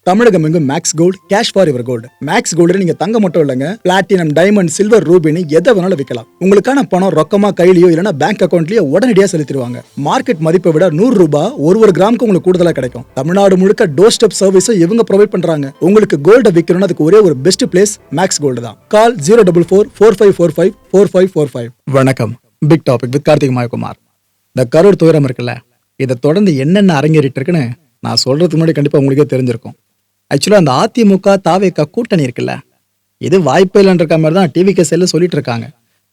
தமிழகம் எங்கும் max gold cash for your gold. Max gold நீங்க தங்க மட்டும் இல்லைங்க, பிளாட்டினம், டைமண்ட், சில்வர், ரூபினி எதை வேணாலும் விற்கலாம். உங்களுக்கான பணம் ரொக்கமா கையிலயோ இல்லைன்னா பேங்க் அக்கௌண்ட்லயோ உடனடியாக செலுத்திடுவாங்க. மார்க்கெட் மதிப்பை விட 100 ரூபாய் ஒரு கிராமுக்கு உங்களுக்கு கூடுதலா கிடைக்கும். தமிழ்நாடு முழுக்க டோர் ஸ்டெப் சர்வீஸும் இவங்க ப்ரொவைட் பண்றாங்க. உங்களுக்கு கோல்ட விற்கணும்னா அதுக்கு ஒரே ஒரு பெஸ்ட் பிளேஸ் மேக்ஸ் கோல்டு தான். கால் 04445454545. வணக்கம். Big topic with Karthik Mayakumar. இந்த கரூர் துயரம் இருக்குல்ல, இதை தொடர்ந்து என்னென்ன அரங்கேறிட்டு இருக்குன்னு நான் சொல்றதுக்கு முன்னாடி கண்டிப்பா உங்களுக்கே தெரிஞ்சிருக்கும். ஆக்சுவலா அந்த அதிமுக தாவேக கூட்டணி இருக்குல்ல, இது வாய்ப்பே இல்லைன்ற மாதிரி தான் டிவிகே செல்ல சொல்லிட்டு இருக்காங்க.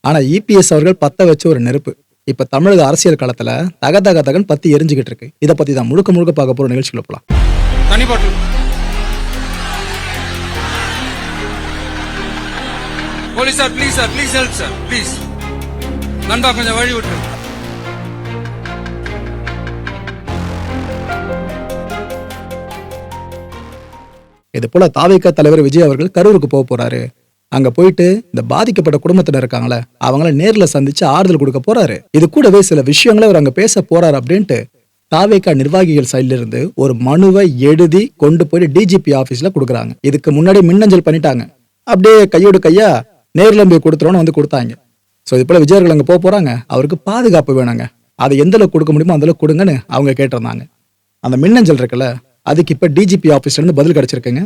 ஆனா இபிஎஸ் அவர்கள் பத்த வச்ச ஒரு நெருப்பு இப்ப தமிழக அரசியல் களத்துல தகதகன் பத்தி எரிஞ்சுக்கிட்டு இருக்கு. இதை பத்தி தான் முழுக்க பார்க்க போற நிகழ்ச்சிக்குள்ள போலாம். தனி பாட்டில் police sir, please help sir, please நண்பா கொஞ்சம் வழி விட்டு. இது போல தாவேக தலைவர் விஜய் அவர்கள் கரூருக்கு போக போறாரு. அங்க போயிட்டு இந்த பாதிக்கப்பட்ட குடும்பத்தினர் இருக்காங்களே அவங்கள நேர்ல சந்திச்சு ஆறுதல் கொடுக்க போறாரு. இது கூடவே சில விஷயங்களை அவர் அங்க பேச போறாரு அப்படின்ட்டு தாவேக நிர்வாகிகள் சைட்ல இருந்து ஒரு மனுவை எழுதி கொண்டு போய் டிஜிபி ஆபீஸ்ல கொடுக்குறாங்க. இதுக்கு முன்னாடி மின்னஞ்சல் பண்ணிட்டாங்க, அப்படியே கையோடு கையா நேர்ல போய் கொடுத்துறோன்னு வந்து கொடுத்தாங்க. ஸோ இது போல விஜயர்கள் அங்க போறாங்க, அவருக்கு பாதுகாப்பு வேணுங்க, அதை எந்த அளவுக்கு கொடுக்க முடியுமோ அந்த அளவுக்கு கொடுங்கன்னு அவங்க கேட்டிருந்தாங்க. அந்த மின்னஞ்சல் இருக்குல்ல, அதுக்கு இப்ப டிஜிபி ஆபீஸ்ல இருந்து பதில் கிடைச்சிருக்குங்க.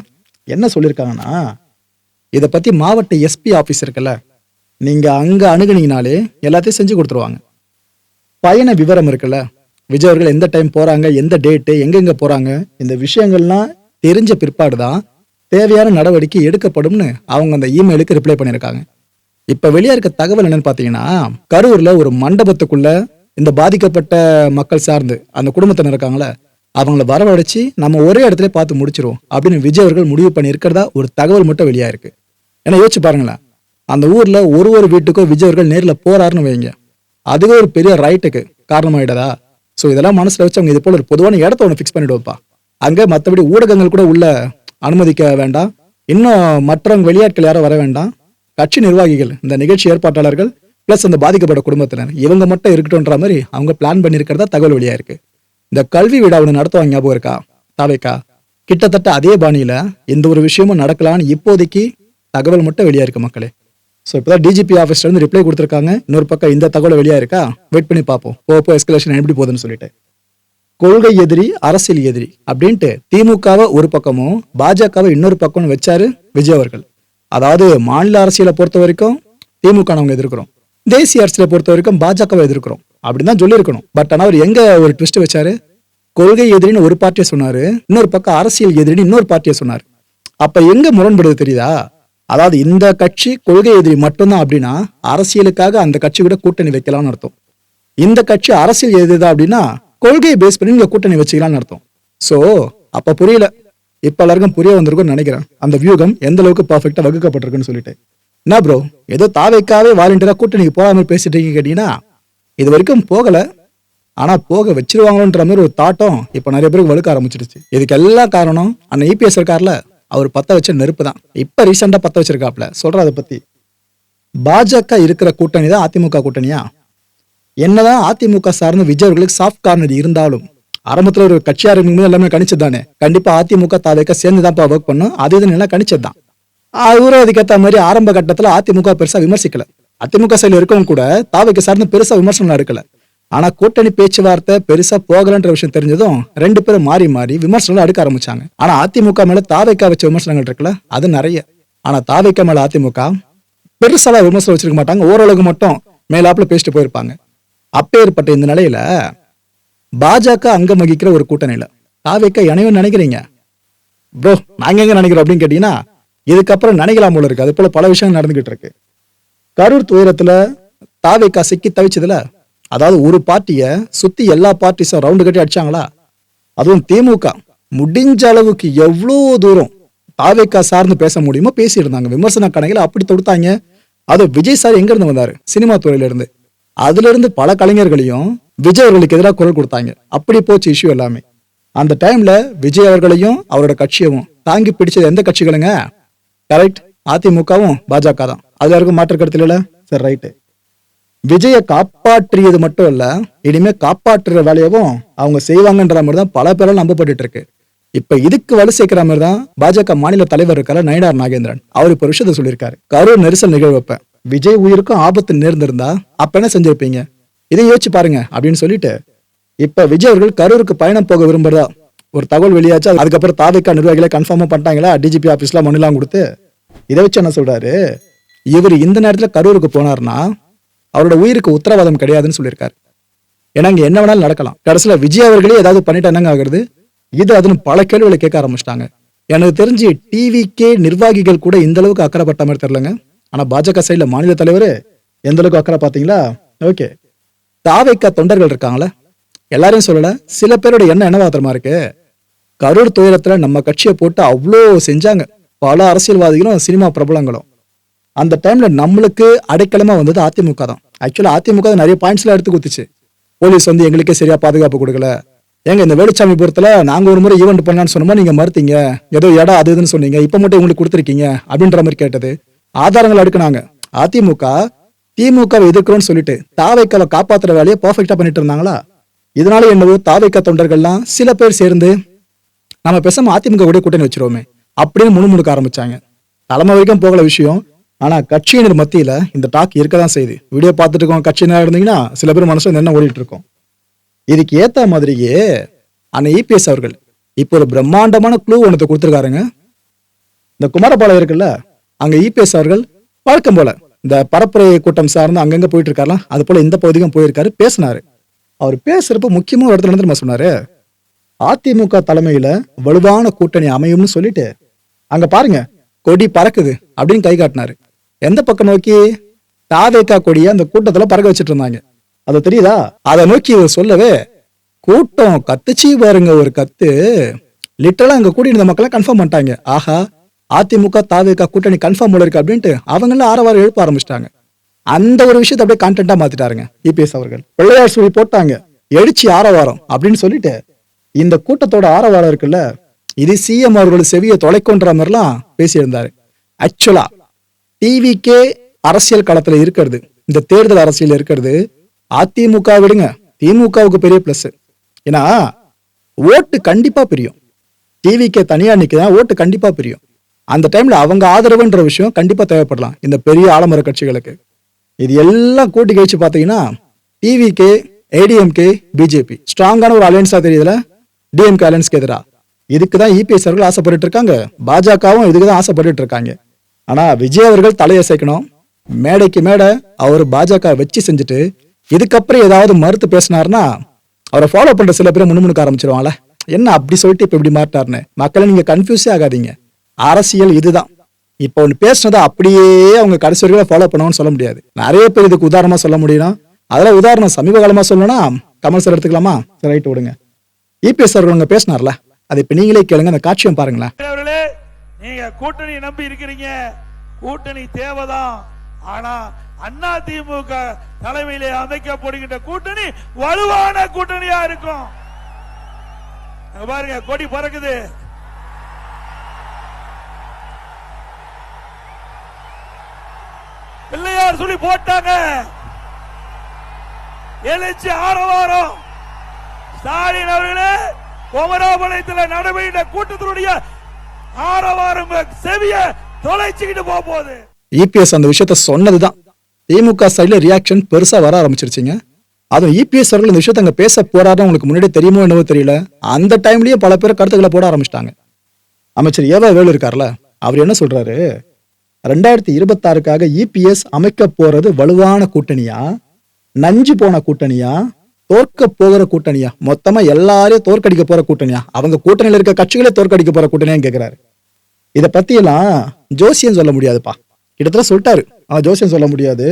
என்ன சொல்லியிருக்காங்கன்னா, இதை பத்தி மாவட்ட எஸ்பி ஆபீஸ் இருக்குல்ல, நீங்க அங்க அணுகுனீங்கனாலே எல்லாத்தையும் செஞ்சு கொடுத்துருவாங்க. பயண விவரம் இருக்குல்ல, விஜய் அவர்கள் எந்த டைம் போறாங்க, எந்த டேட்டு, எங்கெங்க போறாங்க, இந்த விஷயங்கள்லாம் தெரிஞ்ச பிற்பாடுதான் தேவையான நடவடிக்கை எடுக்கப்படும்னு அவங்க அந்த இமெயிலுக்கு ரிப்ளை பண்ணியிருக்காங்க. இப்ப வெளியே இருக்க தகவல் என்னன்னு பாத்தீங்கன்னா, கரூர்ல ஒரு மண்டபத்துக்குள்ள இந்த பாதிக்கப்பட்ட மக்கள் சார்ந்து அந்த குடும்பத்தினர் இருக்காங்களே அவங்கள வரவழைச்சு நம்ம ஒரே இடத்துல பார்த்து முடிச்சிரும் அப்படின்னு விஜய் அவர்கள் முடிவு பண்ணி இருக்கிறதா ஒரு தகவல் மட்டும் வெளியா இருக்கு. ஏன்னா யோசிச்சு பாருங்களேன், அந்த ஊர்ல ஒரு வீட்டுக்கும் விஜய் அவர்கள் நேர்ல போறாருன்னு வைங்க, அதுவே ஒரு பெரிய ரைட்டுக்கு காரணமாயிடதா. ஸோ இதெல்லாம் மனசுல வச்சு அவங்க இது போல ஒரு பொதுவான இடத்த ஒன்று ஃபிக்ஸ் பண்ணிடுவோம்ப்பா. அங்க மற்றபடி ஊடகங்கள் கூட உள்ள அனுமதிக்க வேண்டாம், இன்னும் மற்றவங்க வெளியாட்கள் யாரும் வர வேண்டாம், கட்சி நிர்வாகிகள், இந்த நிகழ்ச்சி ஏற்பாட்டாளர்கள் பிளஸ் அந்த பாதிக்கப்பட்ட குடும்பத்தினர் இவங்க மட்டும் இருக்கட்டும்ன்ற மாதிரி அவங்க பிளான் பண்ணியிருக்கிறதா தகவல் வெளியா இருக்கு. இந்த கல்வி விழா ஒன்று நடத்துவாங்க, ஞாபகம் இருக்கா தாவேக்கா? கிட்டத்தட்ட அதே பாணியில எந்த ஒரு விஷயமும் நடக்கலான்னு இப்போதைக்கு தகவல் மட்டும் வெளியா இருக்கு மக்களே. ஸோ இப்போதான் டிஜிபி ஆஃபீஸ்ல இருந்து ரிப்ளை கொடுத்துருக்காங்க. இன்னொரு பக்கம் இந்த தகவல் வெளியா இருக்கா, வெயிட் பண்ணி பார்ப்போம் போ எஸ்கலேஷன் எப்படி போகுதுன்னு சொல்லிட்டு. கொள்கை எதிரி, அரசியல் எதிரி அப்படின்ட்டு திமுகவை ஒரு பக்கமும் பாஜகவை இன்னொரு பக்கம்னு வச்சாரு விஜய் அவர்கள். அதாவது மாநில அரசியலை பொறுத்த வரைக்கும் திமுக நாங்க எதிர்க்கிறோம், தேசிய அரசியலை பொறுத்த வரைக்கும் பாஜகவை எதிர்க்கிறோம் அப்படின்னு தான் சொல்லியிருக்கணும். பட் ஆனால் அவர் எங்க ஒரு ட்விஸ்ட் வச்சாரு, கொள்கை எதிரின்னு ஒரு பார்ட்டியை சொன்னாரு, இன்னொரு பக்கம் அரசியல் எதிரின்னு இன்னொரு பார்ட்டியை சொன்னாரு. அப்ப எங்க முரண்படுது தெரியுதா? அதாவது இந்த கட்சி கொள்கை எதிரி மட்டும்தான் அப்படின்னா அரசியலுக்காக அந்த கட்சி கூட கூட்டணி வைக்கலாம்னு அர்த்தம். இந்த கட்சி அரசியல் எதிரிதான் அப்படின்னா கொள்கையை பேஸ் பண்ணி நீங்க கூட்டணி வச்சுக்கலாம்னு அர்த்தம். சோ அப்ப புரியல, இப்ப எல்லாருக்கும் புரிய வந்திருக்கும்னு நினைக்கிறேன் அந்த வியூகம் எந்த அளவுக்கு பர்ஃபெக்டா வகுக்கப்பட்டிருக்குன்னு சொல்லிட்டு. என்ன ப்ரோ ஏதோ தாவேக்காவே வாலண்டியரா கூட்டணிக்கு போகாம பேசிட்டு இருக்கீங்க கேட்டீங்கன்னா, இது வரைக்கும் போகல, ஆனா போக வச்சிருவாங்களோன்ற மாதிரி ஒரு தாட்டம் இப்ப நிறைய பேருக்கு வலுக்க ஆரம்பிச்சிருச்சு. இதுக்கு எல்லா காரணம் அந்த இபிஎஸ் இருக்கார்ல, அவர் பத்த வச்ச நெருப்பு தான். இப்ப ரீசெண்டா பத்த வச்சிருக்காப்ல, சொல்ற அதை பத்தி. பாஜக இருக்கிற கூட்டணி தான் அதிமுக கூட்டணியா? என்னதான் அதிமுக சார்ந்த விஜய் அவர்களுக்கு சாஃப்ட் கார்னர் இருந்தாலும் ஆரம்பத்துல ஒரு கட்சியா இருக்கும்போது எல்லாமே கணிச்சதுதானே, கண்டிப்பா அதிமுக தாவேக சேர்ந்துதான் ஒர்க் பண்ணும், அது இதுன்னு கணிச்சதுதான். அவரும் அதுக்கேற்ற மாதிரி ஆரம்ப கட்டத்துல அதிமுக பெருசா விமர்சிக்கல, அதிமுக சைடுல இருக்கவங்க கூட தாவேக சார்ந்து பெருசா விமர்சனம் எடுக்கல. ஆனா கூட்டணி பேச்சுவார்த்தை பெருசா போகலன்ற விஷயம் தெரிஞ்சதும் ரெண்டு பேரும் மாறி விமர்சனம் எடுக்க ஆரம்பிச்சாங்க. ஆனா அதிமுக மேல தாவேக்கா வச்ச விமர்சனங்கள் இருக்குல்ல, அது நிறைய. ஆனா தாவேக்கா மேல அதிமுக பெருசால விமர்சனம் வச்சிருக்க மாட்டாங்க, ஓரளவுக்கு மட்டும் மேலாப்புல பேசிட்டு போயிருப்பாங்க. அப்பேற்பட்ட இந்த நிலையில பாஜக அங்கம் வகிக்கிற ஒரு கூட்டணியில தாவேக்கா இணையும் நினைக்கிறீங்க ப்ரோ? நாங்க எங்க நினைக்கிறோம் அப்படின்னு கேட்டீங்கன்னா, இதுக்கப்புறம் நினைக்கலாம் போல இருக்கு. அது போல பல விஷயங்கள் நடந்துகிட்டு இருக்கு. கரூர் துயரத்துல தாவேக்கா சிக்கி தவிச்சதுல, அதாவது ஒரு பார்ட்டிய சுத்தி எல்லா பார்ட்டிஸும் ரவுண்டு கட்டி அடிச்சாங்களா, அதுவும் திமுக முடிஞ்ச அளவுக்கு எவ்வளவு தூரம் தாவேக்கா சார்ந்து பேச முடியுமோ பேசி இருந்தாங்க. விமர்சன கணக்கில் அப்படி தொடுத்தாங்க. அது விஜய் சார் எங்க இருந்து வந்தாரு, சினிமா துறையில இருந்து. அதுல இருந்து பல கலைஞர்களையும் விஜய் அவர்களுக்கு எதிராக குரல் கொடுத்தாங்க. அப்படி போச்சு இஷ்யூ எல்லாமே. அந்த டைம்ல விஜய் அவர்களையும் அவரோட கட்சியவும் தாங்கி பிடிச்சது எந்த கட்சிகளுங்க? கரெக்ட், அதிமுகவும் பாஜக தான். அதுல இருக்கும் மாற்று கருத்துல இல்ல சார், ரைட்டு. விஜயை காப்பாற்றியது மட்டும் இல்ல, இனிமே காப்பாற்றுற வேலையவும் அவங்க செய்வாங்கன்ற மாதிரி தான் பல பேரால் நம்பப்பட்டு இருக்கு. இப்ப இதுக்கு வலு சேர்க்கிற மாதிரி தான் பாஜக மாநில தலைவர் இருக்காரு நயினார் நாகேந்திரன். அவர் இப்ப ஒரு விஷயத்த சொல்லியிருக்காரு. கரூர் நெரிசல் நிகழ்வப்ப விஜய் உயிருக்கும் ஆபத்து நேர்ந்திருந்தா அப்ப என்ன செஞ்சிருப்பீங்க, இதை யோசிச்சு பாருங்க அப்படின்னு சொல்லிட்டு இப்ப விஜய் அவர்கள் கரூருக்கு பயணம் போக விரும்புறதா ஒரு தகவல் வெளியாச்சு. அதுக்கப்புறம் தாவேகா நிர்வாகிகளை கன்ஃபார்மா பண்ணிட்டாங்களா, டிஜிபி ஆபீஸ்ல மனுலாம் கொடுத்து. இதை வச்சு என்ன சொல்றாரு, இவர் இந்த நேரத்துல கரூருக்கு போனார்னா அவரோட உயிருக்கு உத்தரவாதம் கிடையாதுன்னு சொல்லியிருக்காரு. ஏன்னா இங்க என்ன வேணாலும் நடக்கலாம். கடைசியில விஜய் அவர்களே ஏதாவது பண்ணிட்டா என்னங்க ஆகுறது, இது அதுன்னு பல கேள்விகளை கேட்க ஆரம்பிச்சிட்டாங்க. எனக்கு தெரிஞ்சு டிவிக்கே நிர்வாகிகள் கூட இந்த அளவுக்கு அக்கறைப்பட்ட மாதிரி தெரியலங்க. ஆனா பாஜக சைட்ல மாநில தலைவர் எந்த அளவுக்கு அக்கறை பாத்தீங்களா? ஓகே, தாவேகா தொண்டர்கள் இருக்காங்களே, எல்லாரையும் சொல்லல, சில பேரோட எண்ணம் என்னவா தெரியுமா இருக்கு, கரூர் துயரத்துல நம்ம கட்சியை போட்டு அவ்வளோ செஞ்சாங்க பல அரசியல்வாதிகளும் சினிமா பிரபலங்களும். அந்த டைம்ல நம்மளுக்கு அடைக்கலமா வந்தது அதிமுக தான். ஆக்சுவலா அதிமுக நிறைய பாயிண்ட்ஸ்ல எடுத்து குத்துச்சு. போலீஸ் வந்து எங்களுக்கே சரியா பாதுகாப்பு கொடுக்கல, ஏங்க இந்த வேலுச்சாமிபுரத்துல நாங்க ஒரு முறை ஈவெண்ட் பண்ணலான்னு சொன்னோமா, நீங்க மறுத்தீங்க, ஏதோ இடம் அது இதுன்னு சொன்னீங்க, இப்ப மட்டும் உங்களுக்கு கொடுத்துருக்கீங்க அப்படின்ற மாதிரி கேட்டது. ஆதாரங்கள் அடுக்குனாங்க. அதிமுக திமுகவை எதிர்க்கிறோம்னு சொல்லிட்டு தாவேக்காவை காப்பாத்துற வேலையை பர்ஃபெக்டா பண்ணிட்டு இருந்தாங்களா? இதனால என்னவோ தாவேக்கா தொண்டர்கள்லாம் சில பேர் சேர்ந்து நம்ம பேசாம அதிமுக கூட கூட்டணி வச்சிருவோமே அப்படின்னு முணுமுணுக்க ஆரம்பிச்சாங்க. தலைமை வரைக்கும் போகல விஷயம். ஆனா கட்சியினர் மத்தியில இந்த டாக் இருக்கதான் செய்யுது. வீடியோ பார்த்துட்டு இருக்கோம் கட்சியினர் இருந்தீங்கன்னா சில பேர் மனசுல என்ன ஓடிட்டு இருக்கோம். இதுக்கு ஏத்த மாதிரியே ஆனா இபிஎஸ் அவர்கள் இப்போ ஒரு பிரம்மாண்டமான க்ளூ ஒன்று கொடுத்துருக்காருங்க. இந்த குமாரபாளையம் இருக்குல்ல, அங்க இபிஎஸ் அவர்கள் வழக்கம் போல இந்த பரப்புரை கூட்டம் சார்ந்து அங்கங்க போயிட்டு இருக்காருலாம், அது போல இந்த பகுதிக்கும் போயிருக்காரு, பேசினாரு. அவர் பேசுறப்ப முக்கியமான ஒரு இடத்துல நம்ம சொன்னாரு, அதிமுக தலைமையில வலுவான கூட்டணி அமையும்னு சொல்லிட்டு அங்க பாருங்க கொடி பறக்குது அப்படின்னு கை காட்டினாரு. எந்த பக்கம் நோக்கி? தாவேகா கொடியை அந்த கூட்டத்துல பறக்க வச்சுட்டு இருந்தாங்க. அது தெரியுதா? அதை நோக்கி இவர் சொல்லவே கூட்டம் கத்துச்சு பாருங்க, ஒரு கத்து. லிட்டரலா அங்க கூடி இருந்த மக்கள் கன்ஃபார்ம் பண்ணிட்டாங்க, ஆஹா அதிமுக தாவேகா கூட்டணி கன்ஃபார்ம் போல இருக்கு அப்படின்ட்டு அவங்கள ஆரவாரம் எழுப்ப ஆரம்பிச்சிட்டாங்க. அந்த ஒரு விஷயத்தை அப்படியே கான்டென்ட்டா மாத்திட்டாருங்க இபிஎஸ் அவர்கள். பிள்ளையார் சொல்லி போட்டாங்க, எழுச்சி ஆரவாரம் அப்படின்னு சொல்லிட்டு இந்த கூட்டத்தோட ஆரவாரம் இருக்குல்ல, இது சிஎம் அவர்கள் செவியை தொலைக்கொன்ற மாதிரிலாம் பேசியிருந்தாரு. ஆக்சுவலா டிவிக்கே அரசியல் களத்துல இருக்கிறது, இந்த தேர்தல் அரசியல் இருக்கிறது அதிமுக விடுங்க, திமுகவுக்கு பெரிய பிளஸ். ஏன்னா ஓட்டு கண்டிப்பா பிரியும். டிவிக்கே தனியா நிக்கதான் ஓட்டு கண்டிப்பா பிரியும். அந்த டைம்ல அவங்க ஆதரவுன்ற விஷயம் கண்டிப்பா தேவைப்படலாம் இந்த பெரிய ஆலமர கட்சிகளுக்கு. இது எல்லாம் கூட்டி கழிச்சு பாத்தீங்கன்னா டிவிக்கே, ஏடிஎம்கே, பிஜேபி ஸ்ட்ராங்கான ஒரு அலையன்ஸா தெரியுதுல, டிஎம்கே அலையன்ஸ்க்கு எதிரா. இதுக்குதான் இபிஎஸ் அவர்கள் ஆசைப்பட்டு இருக்காங்க, பாஜகவும் இதுக்குதான் ஆசைப்பட்டு இருக்காங்க. ஆனா விஜய் அவர்கள் தலையசைக்கணும், மேடைக்கு மேடை அவர் பாஜக வச்சு செஞ்சுட்டு இதுக்கப்புறம் ஏதாவது மறுத்து பேசினார்னா அவரை ஃபாலோ பண்ற சில பேரை முன்னுமுணுக்க ஆரம்பிச்சிருவாங்களே, என்ன அப்படி சொல்லிட்டு இப்ப இப்படி மாட்டாருன்னு. மக்களை நீங்க கன்ஃபியூஸே ஆகாதீங்க, அரசியல் இதுதான். இப்ப ஒன்று பேசினதை அப்படியே அவங்க கடைசி வரைக்கும் ஃபாலோ பண்ணுவோம்னு சொல்ல முடியாது. நிறைய பேர் இதுக்கு உதாரணமா சொல்ல முடியும். அதெல்லாம் உதாரணம் சமீப காலமா சொல்லணும்னா கமல் சார் எடுத்துக்கலாமா? சரி, ரைட் விடுங்க. இபிஎஸ் அவர்கள் பேசினார்ல, அது இப்ப நீங்களே கேளுங்க, அந்த காட்சியும் பாருங்களேன். நீங்க கூட்டணி நம்பி இருக்கிறீங்க, கூட்டணி தேவைதான். ஆனா அண்ணா திமுக தலைமையிலே அமைக்கப்படுகின்ற கூட்டணி வலுவான கூட்டணியா இருக்கும். பாருங்க கொடி பறக்குது. பிள்ளையார் சொல்லி போட்டாங்க, எழுச்சி ஆரவாரம். ஸ்டாலின் அவர்களே, குமராபாளையத்தில் நடைபெற்ற கூட்டத்தினுடைய ஆரவாரம் செவிய தொலைச்சிக்கிட்டு போகுது. இபிஎஸ் அந்த விஷயத்த சொன்னதுதான் திமுக சைட்ல ரியாக்ஷன் பெருசா வர ஆரம்பிச்சிருச்சுங்க. அதுவும் இபிஎஸ் அவர்கள் இந்த விஷயத்த அங்க பேச போறாருன்னு உங்களுக்கு முன்னாடி தெரியுமோ என்னவோ தெரியல, அந்த டைம்லயே பல பேர் கருத்துக்களை போட ஆரம்பிச்சிட்டாங்க. அமைச்சர் ஏவா வேலு இருக்கார்ல, அவர் என்ன சொல்றாரு, 2026க்காக இபிஎஸ் அமைக்க போறது வலுவான கூட்டணியா, நஞ்சு போன கூட்டணியா, தோற்க போகிற கூட்டணியா, மொத்தமா எல்லாரையும் தோற்கடிக்க போற கூட்டணியா, அவங்க கூட்டணியில இருக்க கட்சிகளே தோற்கடிக்க போற கூட்டணியான்னு கேட்கிறாரு. இதை பத்தி எல்லாம் ஜோசியம் சொல்ல முடியாதுப்பா, கிட்டத்தட்ட சொல்லிட்டாரு. ஜோசியம் சொல்ல முடியாது.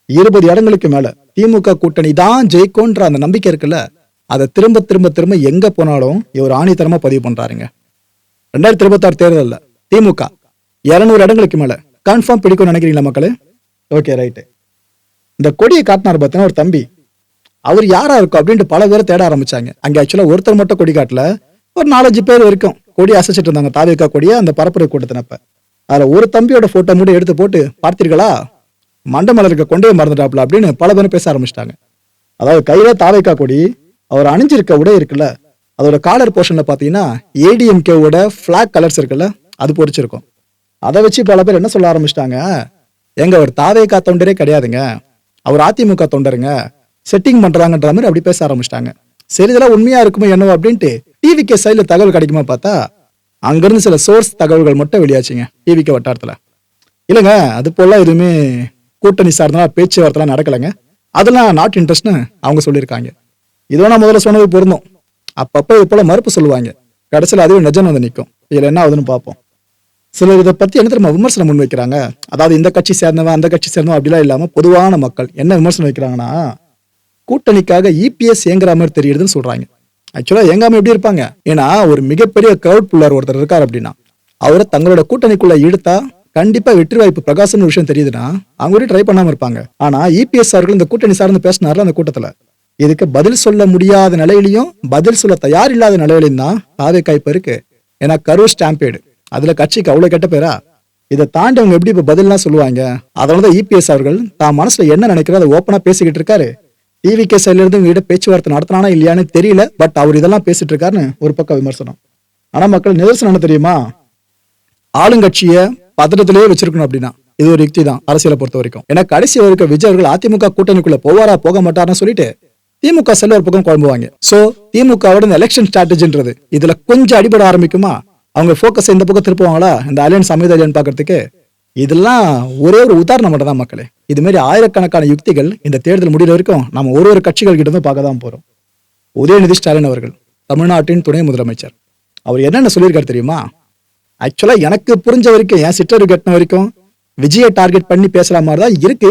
20 இடங்களுக்கு மேல திமுக கூட்டணி தான் ஜெயிக்கும்ன்ற அந்த நம்பிக்கை இருக்குல்ல, அதை திரும்ப திரும்ப திரும்ப எங்க போனாலும் இவர் ஆணித்தரமா பதிவு பண்றாருங்க. 2026 தேர்தல்ல திமுக 200 இடங்களுக்கு மேல கன்ஃபார்ம் பிடிக்கும் நினைக்கிறீங்களா மக்களே? Okay, right. இந்த கொடியை காட்டினார் பார்த்தீங்கன்னா ஒரு தம்பி, அவர் யாரா இருக்கும் அப்படின்ட்டு பல பேரை தேட ஆரம்பிச்சாங்க. அங்க ஆக்சுவலா ஒருத்தர் மட்டும் கொடி காட்டல, ஒரு 4-5 பேர் வரைக்கும் கொடி அசைச்சிட்டு இருந்தாங்க தாவேகா கொடியை அந்த பரப்புரை கூட்டத்தினப்ப. அதுல ஒரு தம்பியோட போட்டோ மட்டும் எடுத்து போட்டு, பார்த்தீர்களா மண்டமல இருக்க கொண்டே மறந்துட்டாப்ல அப்படின்னு பல பேரும் பேச ஆரம்பிச்சிட்டாங்க. அதாவது கையில தாவேகா கொடி, அவர் அணிஞ்சிருக்க உடை இருக்குல்ல, அதோட காலர் போர்ஷன்ல பாத்தீங்கன்னா ஏடிஎம்கேவோட பிளாக் கலர்ஸ் இருக்குல்ல, அது பொறிச்சிருக்கும். அதை வச்சு பல பேர் என்ன சொல்ல ஆரம்பிச்சிட்டாங்க, எங்க அவர் தாவேகா தொண்டரே கிடையாதுங்க, அவர் அதிமுக தொண்டருங்க, செட்டிங் பண்றாங்கன்ற மாதிரி அப்படி பேச ஆரம்பிச்சிட்டாங்க. சரி, இதெல்லாம் உண்மையா இருக்குமோ என்னவோ அப்படின்ட்டு டிவிகே சைட்ல தகவல் கிடைக்குமா பார்த்தா அங்கிருந்து சில சோர்ஸ் தகவல்கள் மட்டும் வெளியாச்சுங்க டிவிகே வட்டாரத்துல. இல்லைங்க, அது போல எதுவுமே கூட்டணி சார்ந்தா பேச்சுவார்த்தைலாம் நடக்கலைங்க, அதெல்லாம் நாட் இன்ட்ரெஸ்ட்னு அவங்க சொல்லியிருக்காங்க. இதோ நான் முதல்ல சொன்னது பொருந்தும். அப்பப்போ இது போல மறுப்பு சொல்லுவாங்க, கடைசியில் அதுவே நிஜம் வந்து நிற்கும். இதுல என்ன ஆகுதுன்னு பார்ப்போம். சிலர் இதை பத்தி என்ன தெரியுமா விமர்சனம் முன் வைக்கிறாங்க, அதாவது இந்த கட்சி சேர்ந்தவன் அந்த கட்சி சேர்ந்தவன் அப்படிலாம் இல்லாம பொதுவான மக்கள் என்ன விமர்சனம் வைக்கிறாங்கன்னா, கூட்டணிக்காக இபிஎஸ் ஏங்குற மாதிரி தெரியுதுன்னு சொல்றாங்க. ஆக்சுவலா ஏங்காம எப்படி இருப்பாங்க, ஏன்னா ஒரு மிகப்பெரிய கிரவுட் புல்லர் ஒருத்தர் இருக்கார் அப்படின்னா அவரை தங்களோட கூட்டணிக்குள்ள இழுத்தா கண்டிப்பா வெற்றி வாய்ப்பு பிரகாசம்னு விஷயம் தெரியுதுன்னா அவங்க ட்ரை பண்ணாம இருப்பாங்க. ஆனா இபிஎஸ் அவர்கள் இந்த கூட்டணி சார்ந்து பேசினார்ல அந்த கூட்டத்துல, இதுக்கு பதில் சொல்ல முடியாத நிலையிலையும் பதில் சொல்ல தயார் இல்லாத நிலையிலையும் தான் தாவேகா இப்ப இருக்கு. ஏன்னா கரூர் ஸ்டாம்பேடு, அதுல கட்சிக்கு அவ்வளவு கெட்ட பேரா. இதை தாண்டி அவங்க எப்படி இப்ப பதில்லாம் சொல்லுவாங்க. அதனாலதான் இபிஎஸ் அவர்கள் தான் மனசுல என்ன நினைக்கிறோ அதை ஓப்பனா பேசிக்கிட்டு இருக்காரு. டிவிகே சைட்ல இருந்து உங்ககிட்ட பேச்சுவார்த்தை நடத்தினானா இல்லையான்னு தெரியல, பட் அவர் இதெல்லாம் பேசிட்டு இருக்காருன்னு ஒரு பக்கம் விமர்சனம். ஆனா மக்கள் நிதர்சனம் என்ன தெரியுமா, ஆளுங்கட்சிய பதட்டத்திலேயே வச்சிருக்கணும் அப்படின்னா இது ஒரு யுக்தி தான் அரசியலை பொறுத்த வரைக்கும். ஏன்னா கடைசி வரைக்கும் விஜய் அவர்கள் அதிமுக கூட்டணிக்குள்ள போவாரா போக மாட்டார்னு சொல்லிட்டு திமுக செல்ல ஒரு பக்கம் குழம்புவாங்க. சோ திமுகவோட இந்த எலெக்ஷன் ஸ்ட்ராட்டஜின்றது இதுல கொஞ்சம் அடிபட ஆரம்பிக்குமா, அவங்க போக்கஸ் இந்த பக்கம் திருப்புவாங்களா இந்த அலையன்ஸ் அமைதி அலையன் பாக்குறதுக்கு. இதெல்லாம் ஒரே ஒரு உதாரணம் மட்டும் தான் மக்களே. இது மாதிரி ஆயிரக்கணக்கான யுக்திகள் இந்த தேர்தல் முடிகிற வரைக்கும் நம்ம ஒரு கட்சிகள் கிட்ட தான் பார்க்க தான் போறோம். உதயநிதி ஸ்டாலின் அவர்கள் தமிழ்நாட்டின் துணை முதலமைச்சர், அவர் என்னென்ன சொல்லியிருக்காரு தெரியுமா. ஆக்சுவலா எனக்கு புரிஞ்ச வரைக்கும், என் சிற்றறிவு கட்டின வரைக்கும் விஜயை டார்கெட் பண்ணி பேசுற மாதிரி தான் இருக்கு.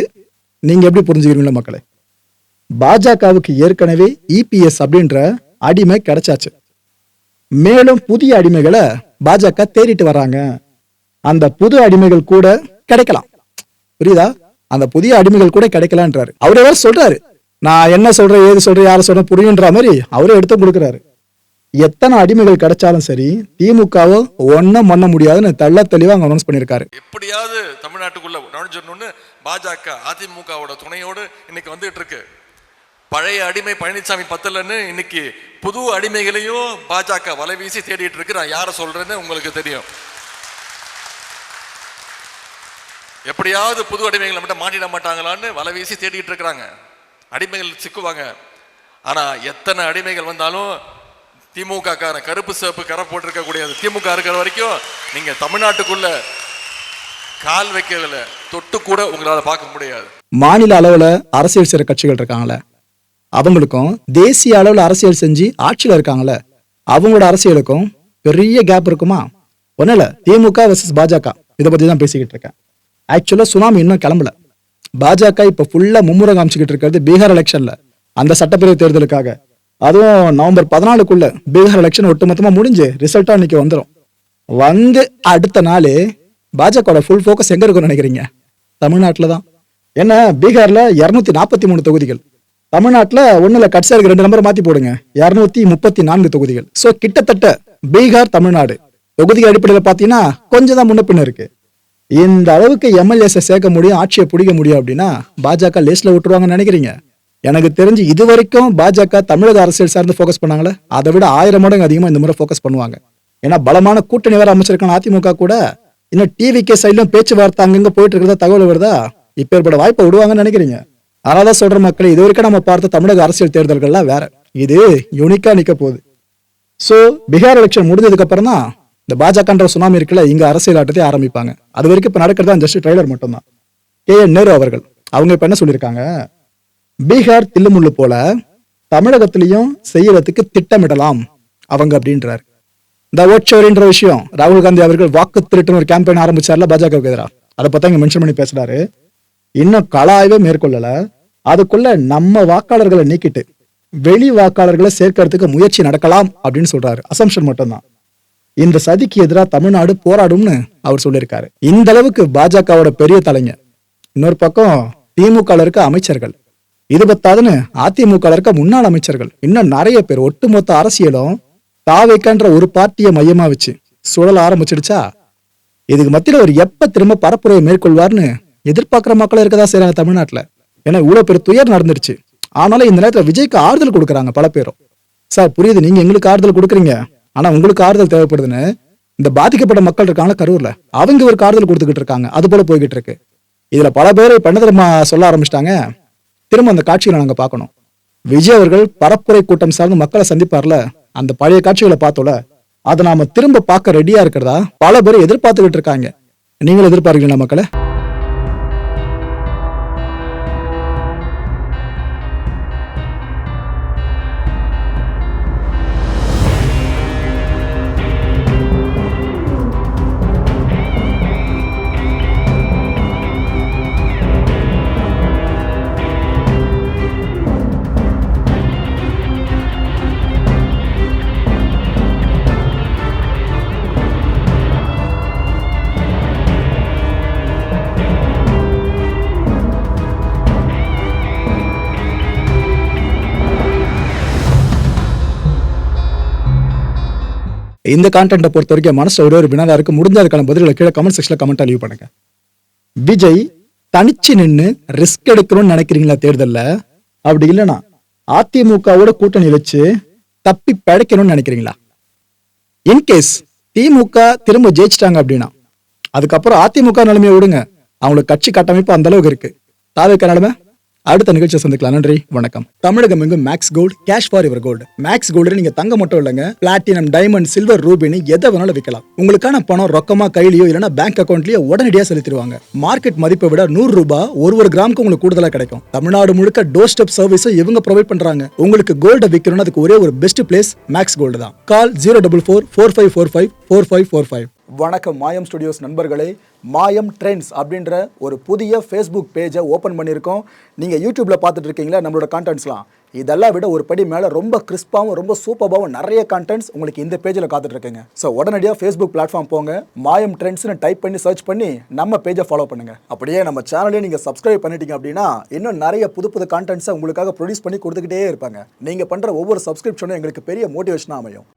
நீங்க எப்படி புரிஞ்சுக்கிறீங்களா மக்களே. பாஜகவுக்கு ஏற்கனவே இபிஎஸ் அப்படின்ற அடிமை கிடைச்சாச்சு, மேலும் புதிய அடிமைகளை பாஜக தேடிட்டு வர்றாங்க. அந்த புது அடிமைகள் கூட கிடைக்கலாம், புரியுதா, அந்த புதிய அடிமைகள் கூட கிடைக்கலான்றாரு. அவரே வேற சொல்றாரு, நான் என்ன சொல்றேன் ஏது சொல்றேன் யார சொல்றேன் புரியுன்ற மாதிரி அவரே எடுத்து கொடுக்குறாரு. எத்தனை அடிமைகள் கிடைச்சாலும் சரி திமுகவோ ஒன்னும் பண்ண முடியாதுன்னு தெள்ள தெளிவா அங்க அனௌன்ஸ் பண்ணிருக்காரு. எப்படியாவது தமிழ்நாட்டுக்குள்ள நுழைஞ்சிடணும்னு பாஜக அதிமுகவோட துணையோடு இன்னைக்கு வந்துட்டு இருக்கு. பழைய அடிமை பழனிசாமி பத்தலன்னு இன்னைக்கு புது அடிமைகளையும் பாஜக வலை வீசி தேடிட்டு இருக்கு. நான் யார சொல்றேன்னு உங்களுக்கு தெரியும். எப்படியாவது புது அடிமைகளை மட்டும் மாட்டிட மாட்டாங்களான்னு வலை வீசி தேடிட்டு இருக்கிறாங்க. அடிமைகள் சிக்குவாங்க. ஆனா எத்தனை அடிமைகள் வந்தாலும் திமுக கார கருப்பு சிவப்பு கரை போட்டிருக்க கூடியது திமுக இருக்கிற வரைக்கும் நீங்க தமிழ்நாட்டுக்குள்ள கால் வைக்கல தொட்டு கூட உங்களால பார்க்க முடியாது. மாநில அளவுல அரசியல் செய்யற கட்சிகள் இருக்காங்களே அவங்களுக்கும் தேசிய அளவுல அரசியல் செஞ்சு ஆட்சியில இருக்காங்களே அவங்களோட அரசியலுக்கும் பெரிய கேப் இருக்குமா. ஒன்னும் இல்ல, திமுக வெர்சஸ் பாஜக இதை பத்தி தான் பேசிக்கிட்டு இருக்கேன். ஆக்சுவலா சுனாமி இன்னும் கிளம்பல. பாஜக இப்ப ஃபுல்லா மும்முரம் காமிச்சுக்கிட்டு இருக்கிறது பீகார் எலெக்ஷன்ல, அந்த சட்டப்பேரவை தேர்தலுக்காக. அதுவும் நவம்பர் 14 பீகார் எலெக்ஷன் ஒட்டுமொத்தமா முடிஞ்சு ரிசல்ட்டா இன்னைக்கு வந்துடும். வந்து அடுத்த நாள் பாஜக ஃபுல் ஃபோக்கஸ் எங்க இருக்கும்னு நினைக்கிறீங்க, தமிழ்நாட்டில் தான். என்ன பீகார்ல 243 தொகுதிகள், தமிழ்நாட்டில் ஒண்ணுல கட்சியா இருக்கு 2 நம்பர் மாத்தி போடுங்க 234 தொகுதிகள். சோ கிட்டத்தட்ட பீகார் தமிழ்நாடு தொகுதி அடிப்படையில் பாத்தீங்கன்னா கொஞ்சம் தான் முன்ன பின்ன இருக்கு. இந்த அளவுக்கு எம்எல்ஏஸை சேர்க்க முடியும், ஆட்சியை பிடிக்க முடியும் அப்படின்னா பாஜக லேஸ்ல விட்டுருவாங்கன்னு நினைக்கிறீங்க. எனக்கு தெரிஞ்சு இது வரைக்கும் பாஜக தமிழக அரசியல் சார்ந்து போக்கஸ் பண்ணாங்களே அதை விட 1000 மடங்கு அதிகமா இந்த முறை போக்கஸ் பண்ணுவாங்க. ஏன்னா பலமான கூட்டணி வேற அமைச்சிருக்கான அதிமுக கூட. இன்னும் டிவிகே சைட்லயும் பேச்சுவார்த்தை அங்கங்க போயிட்டு இருக்கிறதா தகவல் வருதா, இப்ப ஏற்பட வாய்ப்பை விடுவாங்கன்னு நினைக்கிறீங்க. அதனாலதான் சொல்ற மக்கள், இது வரைக்கும் நம்ம பார்த்த தமிழக அரசியல் தேர்தல்கள்லாம் வேற, இது யூனிக்கா நிக்க போகுது. சோ பீகார் எலெக்ஷன் முடிஞ்சதுக்கு அப்புறம் தான் இந்த பாஜகன்ற சுனாமி இருக்குல்ல இங்க அரசியல் ஆட்டத்தை ஆரம்பிப்பாங்க. அது வரைக்கும் இப்ப நடக்கிறதா ஜஸ்ட் ட்ரைலர் மட்டும் தான். கே.என். நேரு அவர்கள் அவங்க இப்ப என்ன சொல்லியிருக்காங்க, பீகார் தில்லுமுள்ளு போல தமிழகத்திலையும் செய்யறதுக்கு திட்டமிடலாம் அவங்க அப்படின்றாரு. இந்த ஓட்சோரின்ற விஷயம், ராகுல் காந்தி அவர்கள் வாக்கு திருட்டுன்னு ஒரு கேம்பெயின் ஆரம்பிச்சார்ல பாஜகவுக்கு எதிராக, அதை பத்தி இங்க மென்ஷன் பண்ணி பேசுறாரு. இன்னும் கலாய்வே மேற்கொள்ளல, அதுக்குள்ள நம்ம வாக்காளர்களை நீக்கிட்டு வெளி வாக்காளர்களை சேர்க்கறதுக்கு முயற்சி நடக்கலாம் அப்படின்னு சொல்றாரு. அசம்ஷன் மட்டும்தான். இந்த சதிக்கு எதிராக தமிழ்நாடு போராடும்னு அவர் சொல்லியிருக்காரு. இந்த அளவுக்கு பாஜகவோட பெரிய தலைங்க. இன்னொரு பக்கம் திமுக இருக்க அமைச்சர்கள், இது பத்தாதுன்னு அதிமுக இருக்க முன்னாள் அமைச்சர்கள், இன்னும் நிறைய பேர், ஒட்டுமொத்த அரசியலும் தாவேக்கான்ற ஒரு பார்ட்டியை மையமா வச்சு சுழல ஆரம்பிச்சிடுச்சா. இதுக்கு மத்தியில ஒரு எப்ப திரும்ப பரப்புரையை மேற்கொள்வார்னு எதிர்பார்க்கிற மக்கள் இருக்கதான் செய்யறாங்க தமிழ்நாட்டுல. ஏன்னா இவ்வளவு பெரிய துயர் நடந்துருச்சு. ஆனாலும் இந்த நேரத்துல விஜய்க்கு ஆறுதல் கொடுக்குறாங்க பல பேரும். சார் புரியுது, நீங்க எங்களுக்கு ஆறுதல் கொடுக்குறீங்க, ஆனா உங்களுக்கு ஆறுதல் தேவைப்படுதுன்னு இந்த பாதிக்கப்பட்ட மக்கள் இருக்காங்களா கரூர்ல, அவங்க ஒரு ஆறுதல் கொடுத்துக்கிட்டு இருக்காங்க. அது போல போய்கிட்டு இருக்கு. இதுல பல பேர் இப்ப என்ன தெரியுமா சொல்ல ஆரம்பிச்சிட்டாங்க, திரும்ப அந்த காட்சிகளை நாங்க பார்க்கணும். விஜய் அவர்கள் பரப்புரை கூட்டம் சார்ந்து மக்களை சந்திப்பார்ல, அந்த பழைய காட்சிகளை பார்த்தோல, அதை நாம திரும்ப பார்க்க ரெடியா இருக்கிறதா பல பேர் எதிர்பார்த்துக்கிட்டு இருக்காங்க. நீங்களும் எதிர்பார்க்கீங்களா மக்களை? இந்த கான்டென்ட்டை பொறுத்த வரைக்கும் மனசுல ஒரே ஒரு வினாதா இருக்கு. முடிஞ்ச அதுக்கான பதில்களை கீழே கமெண்ட் செக்ஷன்ல கமெண்டா லீவ் பண்ணுங்க. விஜய் தனிச்சு நின்னு ரிஸ்க் எடுக்கணும்னு நினைக்கிறீங்களா தேர்தல்ல? அப்படி இல்லைன்னா அதிமுகவோட கூட்டணி வச்சு தப்பி பிழைக்கணும்னு நினைக்கிறீங்களா? இன்கேஸ் திமுக திரும்ப ஜெயிச்சிட்டாங்க அப்படின்னா அதுக்கப்புறம் அதிமுக நிலைமையை விடுங்க, அவங்களுக்கு கட்சி கட்டமைப்பு அந்த அளவுக்கு இருக்கு. தாவேக்கா நிலைமை அடுத்த நிகழ்ச்சியை சந்திக்கலாம். நன்றி, வணக்கம். தமிழகம் எங்கும் max gold, cash for your gold. Max gold நீங்க தங்க மட்டும் இல்லைங்க, பிளாட்டினம், டைமண்ட், சில்வர், ரூபினி எதை வேணாலும் விற்கலாம். உங்களுக்கான பணம் ரொக்கமா கையிலயோ இல்லைன்னா பேங்க் அக்கௌண்ட்லயோ உடனடியாக செலுத்திடுவாங்க. மார்க்கெட் மதிப்பை விட 100 ரூபாய் ஒரு கிராமுக்கு உங்களுக்கு கூடுதலா கிடைக்கும். தமிழ்நாடு முழுக்க டோர் ஸ்டெப் சர்வீஸ் இவங்க ப்ரொவைட் பண்றாங்க. உங்களுக்கு கோல்ட விற்கணும்னு அதுக்கு ஒரே ஒரு பெஸ்ட் பிளேஸ் மேக்ஸ் கோல்டு தான். கால் 04445454545. வணக்கம் மாயம் ஸ்டுடியோஸ் நண்பர்களே. மாயம் ட்ரெண்ட்ஸ் அப்படின்ற ஒரு புதிய ஃபேஸ்புக் பேஜை ஓப்பன் பண்ணியிருக்கோம். நீங்கள் யூடியூப்பில் பார்த்துட்டு இருக்கீங்களா நம்மளோட கான்டென்ட்ஸ்லாம். இதெல்லாம் விட ஒரு படி மேலே ரொம்ப கிறிஸ்பாகவும் ரொம்ப சூப்பராகவும் நிறைய கான்டென்ட்ஸ் உங்களுக்கு இந்த பேஜில் காத்துட்டு இருக்குங்க. ஸோ உடனடியாக ஃபேஸ்புக் பிளாட்ஃபார்ம் போங்க, மாயம் ட்ரெண்ட்ஸ்னு டைப் பண்ணி சர்ச் பண்ணி நம்ம பேஜை ஃபாலோ பண்ணுங்கள். அப்படியே நம்ம சேனலையும் நீங்கள் சப்ஸ்கிரைப் பண்ணிட்டீங்க அப்படின்னா இன்னும் நிறைய புது புது கான்டென்ட்ஸை உங்களுக்காக ப்ரொடியூஸ் பண்ணி கொடுத்துக்கிட்டே இருப்பாங்க. நீங்கள் பண்ணுற ஒவ்வொரு சப்ஸ்கிரிப்ஷனும் எங்களுக்கு பெரிய மோட்டிவேஷனாக அமையும்.